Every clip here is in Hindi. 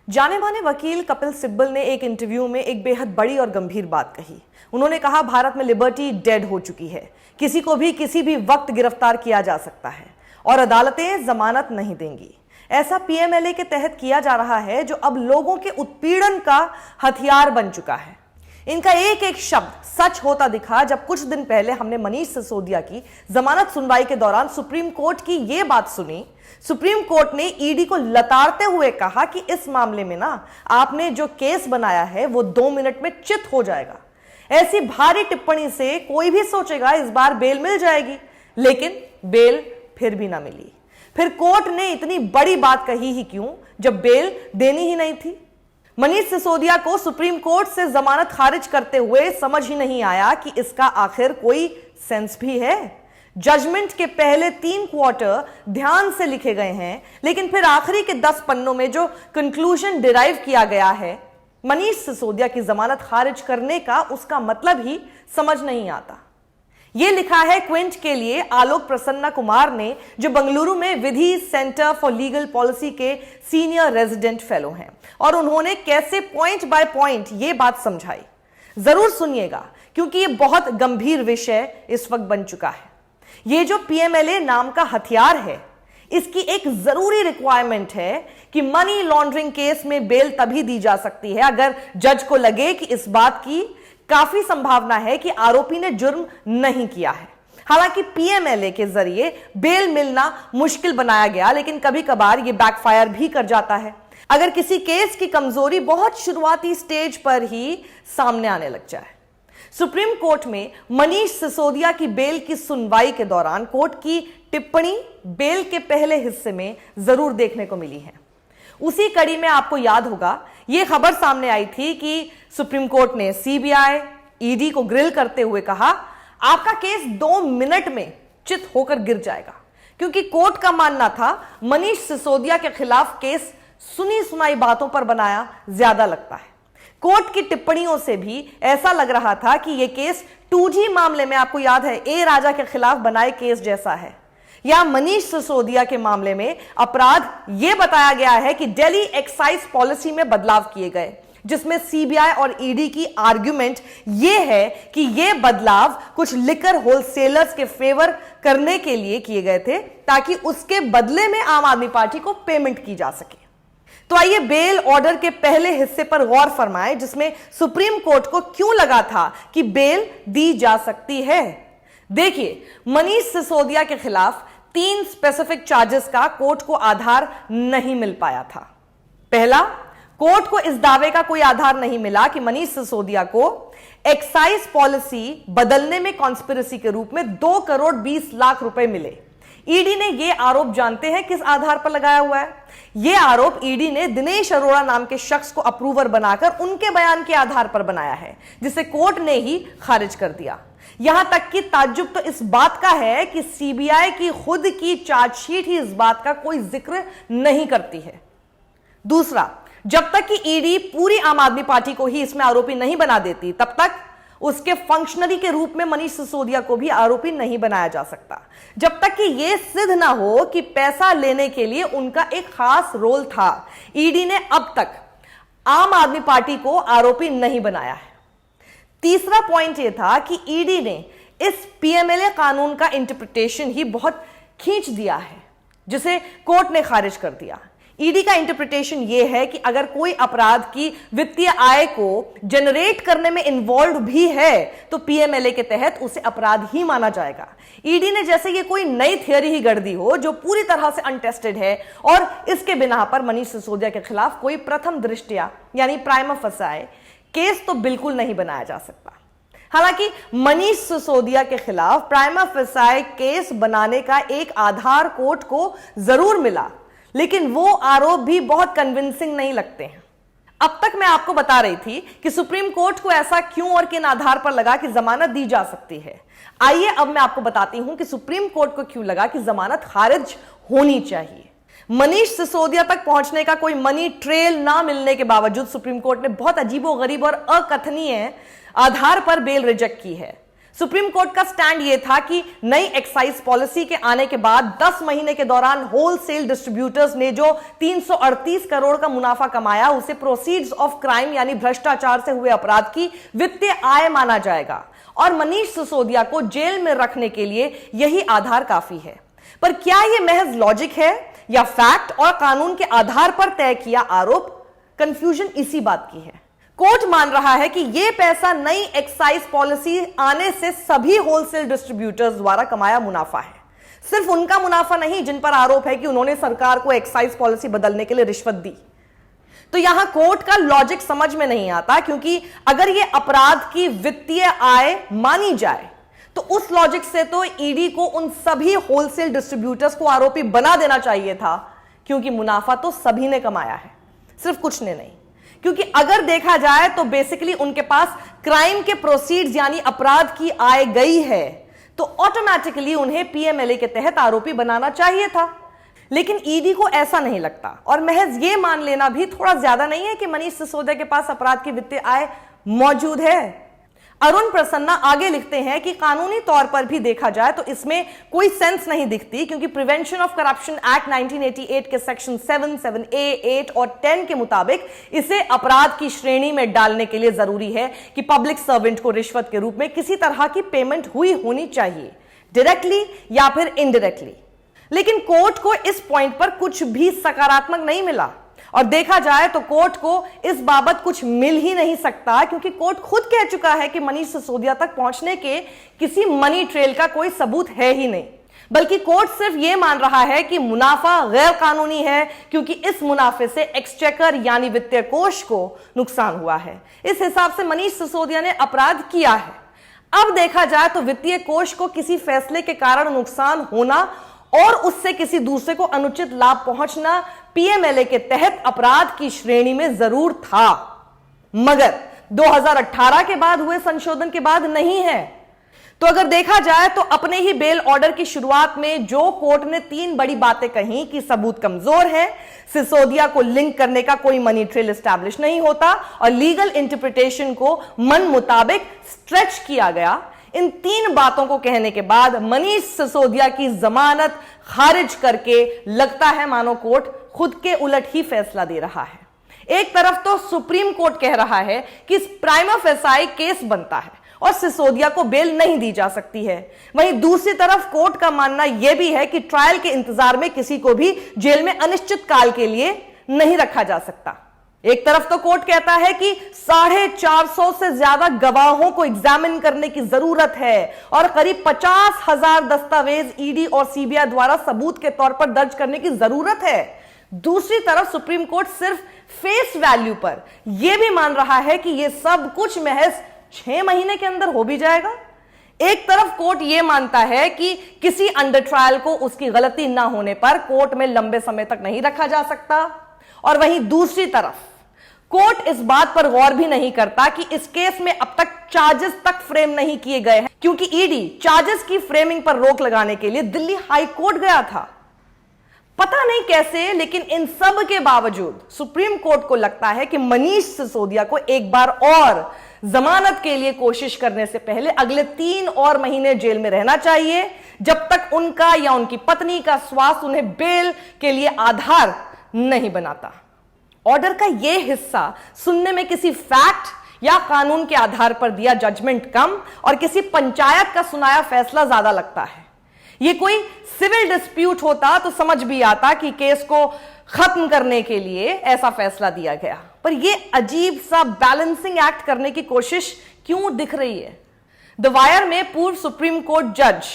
जाने माने वकील कपिल सिब्बल ने एक इंटरव्यू में एक बेहद बड़ी और गंभीर बात कही। उन्होंने कहा, भारत में लिबर्टी डेड हो चुकी है, किसी को भी किसी भी वक्त गिरफ्तार किया जा सकता है और अदालतें जमानत नहीं देंगी। ऐसा पीएमएलए के तहत किया जा रहा है जो अब लोगों के उत्पीड़न का हथियार बन चुका है। इनका एक एक शब्द सच होता दिखा जब कुछ दिन पहले हमने मनीष सिसोदिया की जमानत सुनवाई के दौरान सुप्रीम कोर्ट की यह बात सुनी। सुप्रीम कोर्ट ने ईडी को लताड़ते हुए कहा कि इस मामले में ना आपने जो केस बनाया है वो 2 मिनट में चित हो जाएगा। ऐसी भारी टिप्पणी से कोई भी सोचेगा इस बार बेल मिल जाएगी, लेकिन बेल फिर भी ना मिली। फिर कोर्ट ने इतनी बड़ी बात कही ही क्यों जब बेल देनी ही नहीं थी। मनीष सिसोदिया को सुप्रीम कोर्ट से जमानत खारिज करते हुए समझ ही नहीं आया कि इसका आखिर कोई सेंस भी है। जजमेंट के पहले 3 क्वार्टर ध्यान से लिखे गए हैं, लेकिन फिर आखिरी के 10 पन्नों में जो कंक्लूजन डिराइव किया गया है, मनीष सिसोदिया की जमानत खारिज करने का उसका मतलब ही समझ नहीं आता। यह लिखा है क्विंट के लिए आलोक प्रसन्ना कुमार ने, जो बंगलुरु में विधि सेंटर फॉर लीगल पॉलिसी के सीनियर रेजिडेंट फेलो हैं, और उन्होंने कैसे पॉइंट बाय पॉइंट यह बात समझाई। जरूर सुनिएगा, क्योंकि यह बहुत गंभीर विषय इस वक्त बन चुका है। यह जो पीएमएलए नाम का हथियार है, इसकी एक जरूरी रिक्वायरमेंट है कि मनी लॉन्ड्रिंग केस में बेल तभी दी जा सकती है अगर जज को लगे कि इस बात की काफी संभावना है कि आरोपी ने जुर्म नहीं किया है। हालांकि पीएमएलए के जरिए बेल मिलना मुश्किल बनाया गया, लेकिन कभी कभार यह बैकफायर भी कर जाता है अगर किसी केस की कमजोरी बहुत शुरुआती स्टेज पर ही सामने आने लग जाए। सुप्रीम कोर्ट में मनीष सिसोदिया की बेल की सुनवाई के दौरान कोर्ट की टिप्पणी बेल के पहले हिस्से में जरूर देखने को मिली है। उसी कड़ी में आपको याद होगा, यह खबर सामने आई थी कि सुप्रीम कोर्ट ने सीबीआई, ईडी को ग्रिल करते हुए कहा, आपका केस 2 मिनट में चित होकर गिर जाएगा, क्योंकि कोर्ट का मानना था मनीष सिसोदिया के खिलाफ केस सुनी सुनाई बातों पर बनाया ज्यादा लगता है। कोर्ट की टिप्पणियों से भी ऐसा लग रहा था कि यह केस 2G मामले में, आपको याद है, ए राजा के खिलाफ बनाए केस जैसा है। या मनीष सिसोदिया के मामले में अपराध यह बताया गया है कि दिल्ली एक्साइज पॉलिसी में बदलाव किए गए, जिसमें सीबीआई और ईडी की आर्ग्यूमेंट यह है कि यह बदलाव कुछ लिकर होलसेलर्स के फेवर करने के लिए किए गए थे, ताकि उसके बदले में आम आदमी पार्टी को पेमेंट की जा सके। तो आइए बेल ऑर्डर के पहले हिस्से पर गौर फरमाएं, जिसमें सुप्रीम कोर्ट को क्यों लगा था कि बेल दी जा सकती है। देखिए, मनीष सिसोदिया के खिलाफ 3 स्पेसिफिक चार्जेस का कोर्ट को आधार नहीं मिल पाया था। पहला, कोर्ट को इस दावे का कोई आधार नहीं मिला कि मनीष सिसोदिया को एक्साइज पॉलिसी बदलने में कॉन्स्पिरेसी के रूप में 2 करोड़ 20 लाख रुपए मिले। ईडी ने यह आरोप जानते हैं किस आधार पर लगाया हुआ है। यह आरोप ईडी ने दिनेश अरोड़ा नाम के शख्स को अप्रूवर बनाकर उनके बयान के आधार पर बनाया है, जिसे कोर्ट ने ही खारिज कर दिया। यहां तक कि ताज्जुब तो इस बात का है कि सीबीआई की खुद की चार्जशीट ही इस बात का कोई जिक्र नहीं करती है। दूसरा, जब तक कि ईडी पूरी आम आदमी पार्टी को ही इसमें आरोपी नहीं बना देती, तब तक उसके फंक्शनरी के रूप में मनीष सिसोदिया को भी आरोपी नहीं बनाया जा सकता, जब तक कि यह सिद्ध ना हो कि पैसा लेने के लिए उनका एक खास रोल था। ईडी ने अब तक आम आदमी पार्टी को आरोपी नहीं बनाया है। तीसरा पॉइंट यह था कि ईडी ने इस पीएमएलए कानून का इंटरप्रिटेशन ही बहुत खींच दिया है, जिसे कोर्ट ने खारिज कर दिया। ईडी का इंटरप्रिटेशन यह है कि अगर कोई अपराध की वित्तीय आय को जनरेट करने में इन्वॉल्व भी है, तो पीएमएलए के तहत उसे अपराध ही माना जाएगा। ईडी ने जैसे ये कोई नई थियरी ही गढ़ दी हो जो पूरी तरह से अनटेस्टेड है, और इसके बिना पर मनीष सिसोदिया के खिलाफ कोई प्रथम दृष्टया यानी प्राइमा फसाए केस तो बिल्कुल नहीं बनाया जा सकता। हालांकि मनीष सिसोदिया के खिलाफ प्राइमा फसाए केस बनाने का एक आधार कोर्ट को जरूर मिला, लेकिन वो आरोप भी बहुत कन्विंसिंग नहीं लगते हैं। अब तक मैं आपको बता रही थी कि सुप्रीम कोर्ट को ऐसा क्यों और किन आधार पर लगा कि जमानत दी जा सकती है। आइए अब मैं आपको बताती हूं कि सुप्रीम कोर्ट को क्यों लगा कि जमानत खारिज होनी चाहिए। मनीष सिसोदिया तक पहुंचने का कोई मनी ट्रेल ना मिलने के बावजूद सुप्रीम कोर्ट ने बहुत अजीबोगरीब और अकथनीय आधार पर बेल रिजेक्ट की है। सुप्रीम कोर्ट का स्टैंड यह था कि नई एक्साइज पॉलिसी के आने के बाद 10 महीने के दौरान होलसेल डिस्ट्रीब्यूटर्स ने जो 338 करोड़ का मुनाफा कमाया उसे प्रोसीड्स ऑफ क्राइम यानी भ्रष्टाचार से हुए अपराध की वित्तीय आय माना जाएगा और मनीष सिसोदिया को जेल में रखने के लिए यही आधार काफी है। पर क्या यह महज लॉजिक है या फैक्ट और कानून के आधार पर तय किया आरोप? कंफ्यूजन इसी बात की है। कोर्ट मान रहा है कि यह पैसा नई एक्साइज पॉलिसी आने से सभी होलसेल डिस्ट्रीब्यूटर्स द्वारा कमाया मुनाफा है। सिर्फ उनका मुनाफा नहीं जिन पर आरोप है कि उन्होंने सरकार को एक्साइज पॉलिसी बदलने के लिए रिश्वत दी। तो यहां कोर्ट का लॉजिक समझ में नहीं आता, क्योंकि अगर यह अपराध की वित्तीय आय मानी जाए तो उस लॉजिक से तो ईडी को उन सभी होलसेल डिस्ट्रीब्यूटर्स को आरोपी बना देना चाहिए था, क्योंकि मुनाफा तो सभी ने कमाया है, सिर्फ कुछ ने नहीं। क्योंकि अगर देखा जाए तो बेसिकली उनके पास क्राइम के प्रोसीड्स यानी अपराध की आय गई है, तो ऑटोमेटिकली उन्हें पीएमएलए के तहत आरोपी बनाना चाहिए था। लेकिन ईडी को ऐसा नहीं लगता और महज यह मान लेना भी थोड़ा ज्यादा नहीं है कि मनीष सिसोदिया के पास अपराध की वित्तीय आय मौजूद है। अरुण प्रसन्ना आगे लिखते हैं कि कानूनी तौर पर भी देखा जाए तो इसमें कोई सेंस नहीं दिखती, क्योंकि प्रिवेंशन ऑफ करप्शन एक्ट 1988 के सेक्शन 7, 7A, 8 और 10 के मुताबिक इसे अपराध की श्रेणी में डालने के लिए जरूरी है कि पब्लिक सर्वेंट को रिश्वत के रूप में किसी तरह की पेमेंट हुई होनी चाहिए, डायरेक्टली या फिर इनडायरेक्टली। लेकिन कोर्ट को इस पॉइंट पर कुछ भी सकारात्मक नहीं मिला और देखा जाए तो कोर्ट को इस बाबत कुछ मिल ही नहीं सकता, क्योंकि कोर्ट खुद कह चुका है कि मनीष सिसोदिया तक पहुंचने के किसी मनी ट्रेल का कोई सबूत है ही नहीं। बल्कि कोर्ट सिर्फ यह मान रहा है कि मुनाफा गैर कानूनी है, क्योंकि इस मुनाफे से एक्सचेकर यानी वित्तीय कोष को नुकसान हुआ है। इस हिसाब से मनीष सिसोदिया ने अपराध किया है। अब देखा जाए तो वित्तीय कोष को किसी फैसले के कारण नुकसान होना और उससे किसी दूसरे को अनुचित लाभ पहुंचना पीएमएलए के तहत अपराध की श्रेणी में जरूर था, मगर 2018 के बाद हुए संशोधन के बाद नहीं है। तो अगर देखा जाए तो अपने ही बेल ऑर्डर की शुरुआत में जो कोर्ट ने 3 बड़ी बातें कही कि सबूत कमजोर है, सिसोदिया को लिंक करने का कोई मनी ट्रेल एस्टैब्लिश नहीं होता और लीगल इंटरप्रिटेशन को मन मुताबिक स्ट्रेच किया गया, इन 3 बातों को कहने के बाद मनीष सिसोदिया की जमानत खारिज करके लगता है मानो कोर्ट खुद के उलट ही फैसला दे रहा है। एक तरफ तो सुप्रीम कोर्ट कह रहा है कि प्राइमा फेसाई केस बनता है और सिसोदिया को बेल नहीं दी जा सकती है, वहीं दूसरी तरफ कोर्ट का मानना यह भी है कि ट्रायल के इंतजार में किसी को भी जेल में अनिश्चित काल के लिए नहीं रखा जा सकता। एक तरफ तो कोर्ट कहता है कि 450 से ज्यादा गवाहों को एग्जामिन करने की जरूरत है और करीब 50,000 दस्तावेज ईडी और सीबीआई द्वारा सबूत के तौर पर दर्ज करने की जरूरत है। दूसरी तरफ सुप्रीम कोर्ट सिर्फ फेस वैल्यू पर यह भी मान रहा है कि यह सब कुछ महज 6 महीने के अंदर हो भी जाएगा। एक तरफ कोर्ट यह मानता है कि किसी अंडर ट्रायल को उसकी गलती ना होने पर कोर्ट में लंबे समय तक नहीं रखा जा सकता, और वहीं दूसरी तरफ कोर्ट इस बात पर गौर भी नहीं करता कि इस केस में अब तक चार्जेस तक फ्रेम नहीं किए गए हैं, क्योंकि ईडी चार्जेस की फ्रेमिंग पर रोक लगाने के लिए दिल्ली हाई कोर्ट गया था। पता नहीं कैसे, लेकिन इन सब के बावजूद सुप्रीम कोर्ट को लगता है कि मनीष सिसोदिया को एक बार और जमानत के लिए कोशिश करने से पहले अगले 3 और महीने जेल में रहना चाहिए, जब तक उनका या उनकी पत्नी का स्वास्थ्य उन्हें बेल के लिए आधार नहीं बनाता। ऑर्डर का यह हिस्सा सुनने में किसी फैक्ट या कानून के आधार पर दिया जजमेंट कम और किसी पंचायत का सुनाया फैसला ज्यादा लगता है। यह कोई सिविल डिस्प्यूट होता तो समझ भी आता कि केस को खत्म करने के लिए ऐसा फैसला दिया गया, पर यह अजीब सा बैलेंसिंग एक्ट करने की कोशिश क्यों दिख रही है? द वायर में पूर्व सुप्रीम कोर्ट जज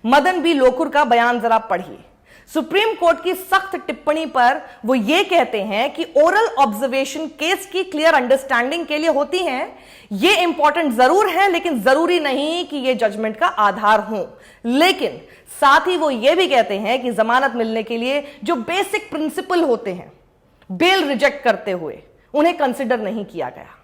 मदन बी लोकुर का बयान जरा पढ़िए। सुप्रीम कोर्ट की सख्त टिप्पणी पर वो ये कहते हैं कि ओरल ऑब्जर्वेशन केस की क्लियर अंडरस्टैंडिंग के लिए होती हैं। ये इंपॉर्टेंट जरूर है, लेकिन जरूरी नहीं कि ये जजमेंट का आधार हो। लेकिन साथ ही वो ये भी कहते हैं कि जमानत मिलने के लिए जो बेसिक प्रिंसिपल होते हैं, बेल रिजेक्ट करते हुए उन्हें कंसिडर नहीं किया गया।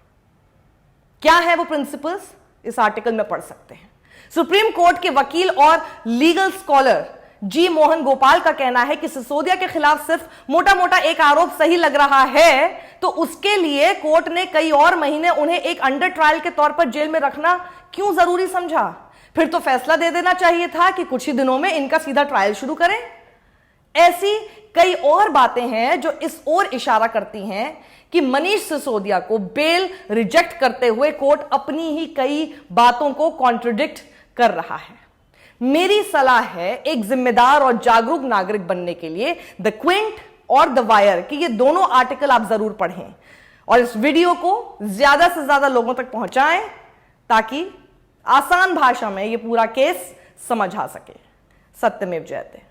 क्या है वो प्रिंसिपल्स? इस आर्टिकल में पढ़ सकते हैं। सुप्रीम कोर्ट के वकील और लीगल स्कॉलर जी मोहन गोपाल का कहना है कि सिसोदिया के खिलाफ सिर्फ मोटा मोटा एक आरोप सही लग रहा है तो उसके लिए कोर्ट ने कई और महीने उन्हें एक अंडर ट्रायल के तौर पर जेल में रखना क्यों जरूरी समझा। फिर तो फैसला दे देना चाहिए था कि कुछ ही दिनों में इनका सीधा ट्रायल शुरू करें। ऐसी कई और बातें हैं जो इस ओर इशारा करती हैं कि मनीष सिसोदिया को बेल रिजेक्ट करते हुए कोर्ट अपनी ही कई बातों को कॉन्ट्रडिक्ट कर रहा है। मेरी सलाह है एक जिम्मेदार और जागरूक नागरिक बनने के लिए द क्विंट और द वायर कि ये दोनों आर्टिकल आप जरूर पढ़ें और इस वीडियो को ज्यादा से ज्यादा लोगों तक पहुंचाएं ताकि आसान भाषा में ये पूरा केस समझ आ सके। सत्यमेव जयते।